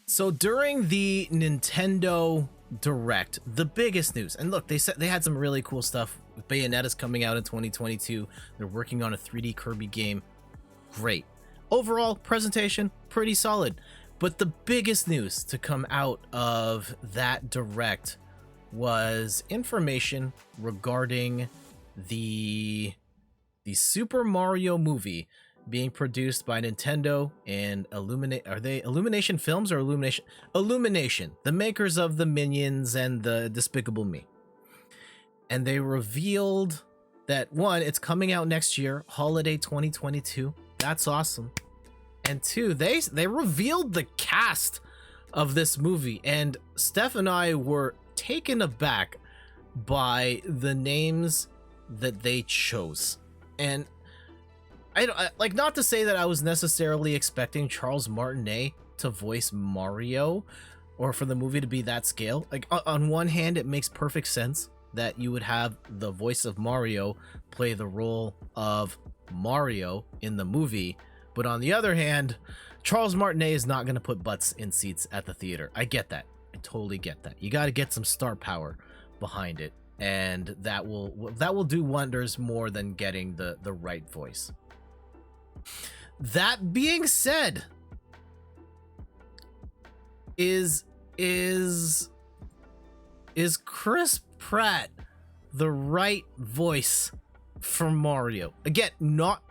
So during the Nintendo Direct, the biggest news, and look, they said they had some really cool stuff. Bayonetta's coming out in 2022. They're working on a 3D Kirby game. Great. Overall presentation, pretty solid. But the biggest news to come out of that Direct was information regarding the Super Mario movie being produced by Nintendo and Illumination Films or Illumination, the makers of the Minions and the Despicable Me. And they revealed that one, it's coming out next year, holiday 2022. That's awesome. And two, they revealed the cast of this movie, and Steph and I were taken aback by the names that they chose. And I like, not to say that I was necessarily expecting Charles Martinet to voice Mario or for the movie to be that scale. Like, on one hand, it makes perfect sense that you would have the voice of Mario play the role of Mario in the movie. But on the other hand, Charles Martinet is not going to put butts in seats at the theater. I get that. I totally get that. You got to get some star power behind it, and that will do wonders more than getting the right voice. That being said, is Chris Pratt the right voice for Mario? Again, not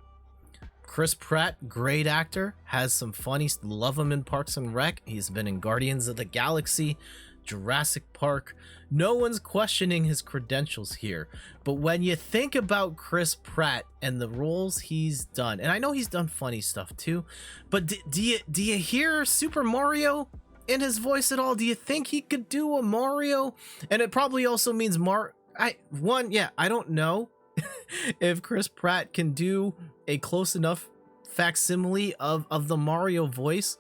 Chris Pratt, great actor, has some funny, love him in Parks and Rec. He's been in Guardians of the Galaxy, Jurassic Park. No one's questioning his credentials here. But when you think about Chris Pratt and the roles he's done, and I know he's done funny stuff too, but do you hear Super Mario in his voice at all? Do you think he could do a Mario? And it probably also means I don't know if Chris Pratt can do a close enough facsimile of the Mario voice,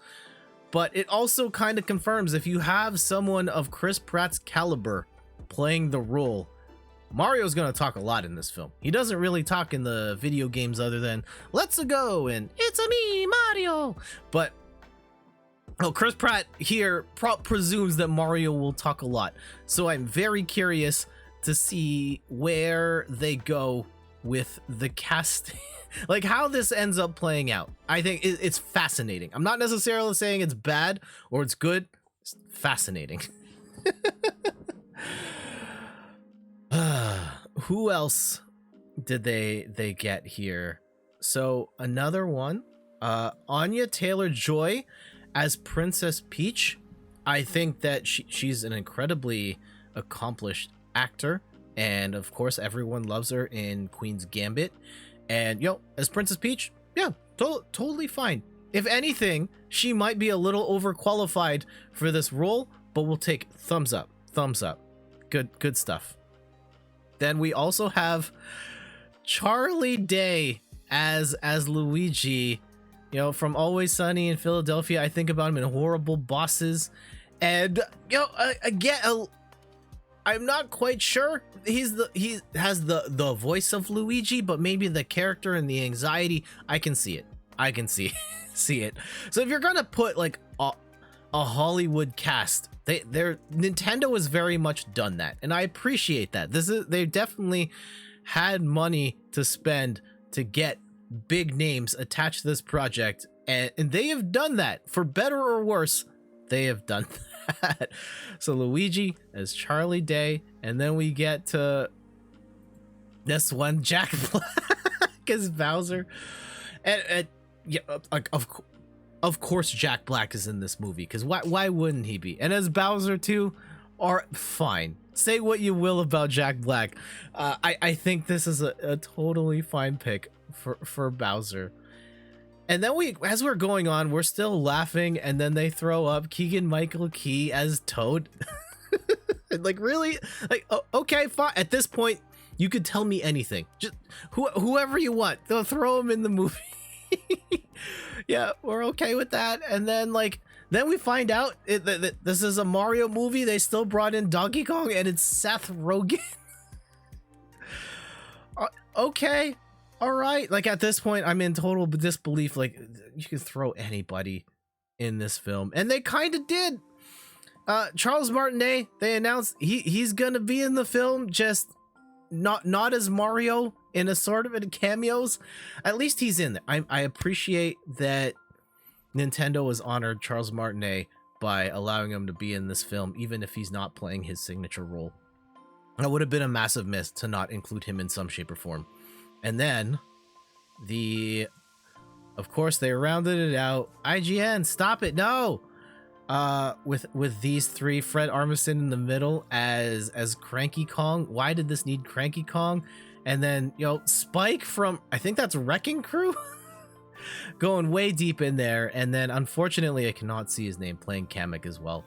but it also kind of confirms, if you have someone of Chris Pratt's caliber playing the role, Mario's gonna talk a lot in this film. He doesn't really talk in the video games other than "Let's go" and "It's a me, Mario." But Chris Pratt here presumes that Mario will talk a lot, so I'm very curious to see where they go with the casting. Like, how this ends up playing out. I think it's fascinating. I'm not necessarily saying it's bad or it's good. It's fascinating. Who else did they get here? So another one, Anya Taylor-Joy as Princess Peach. I think that she's an incredibly accomplished actor, and of course everyone loves her in Queen's Gambit. And as Princess Peach, yeah, totally fine. If anything, she might be a little overqualified for this role, but we'll take thumbs up. Good stuff. Then we also have Charlie Day as Luigi. From Always Sunny in Philadelphia. I think about him in Horrible Bosses, and again, I'm not quite sure. He has the voice of Luigi, but maybe the character and the anxiety, I can see it. I can see it. So if you're gonna put like a Hollywood cast, Nintendo has very much done that, and I appreciate that. They've definitely had money to spend to get big names attached to this project, and they have done that, for better or worse. They have done that. So Luigi as Charlie Day, and then we get to this one, Jack Black as Bowser, and yeah, of course Jack Black is in this movie, because why wouldn't he be? And as Bowser too, are fine. Say what you will about Jack Black, I think this is a totally fine pick for Bowser. And then as we're going on, we're still laughing, and then they throw up Keegan-Michael Key as Toad. Like, really? Like, okay, fine. At this point, you could tell me anything. Just whoever you want. They'll throw him in the movie. Yeah, we're okay with that. And then we find out that this is a Mario movie. They still brought in Donkey Kong, and it's Seth Rogen. Okay. All right. Like, at this point, I'm in total disbelief. Like, you could throw anybody in this film, and they kind of did. Charles Martinet, they announced he's gonna be in the film, just not as Mario, in a sort of in cameos. At least he's in there. I appreciate that Nintendo has honored Charles Martinet by allowing him to be in this film, even if he's not playing his signature role. That would have been a massive miss to not include him in some shape or form. And then of course they rounded it out. IGN, stop it, no. With these three, Fred Armistead in the middle as Cranky Kong. Why did this need Cranky Kong? And then, Spike from, I think that's Wrecking Crew, going way deep in there. And then unfortunately I cannot see his name, playing Kamek as well.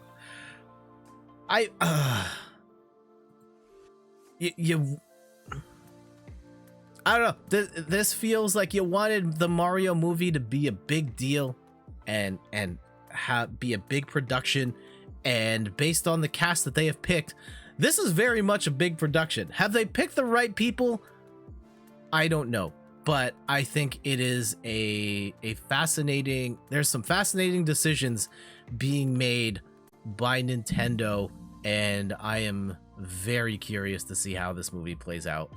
I don't know. This feels like you wanted the Mario movie to be a big deal and be a big production, and based on the cast that they have picked, this is very much a big production. Have they picked the right people? I don't know, but I think it is a fascinating, there's some fascinating decisions being made by Nintendo, and I am very curious to see how this movie plays out.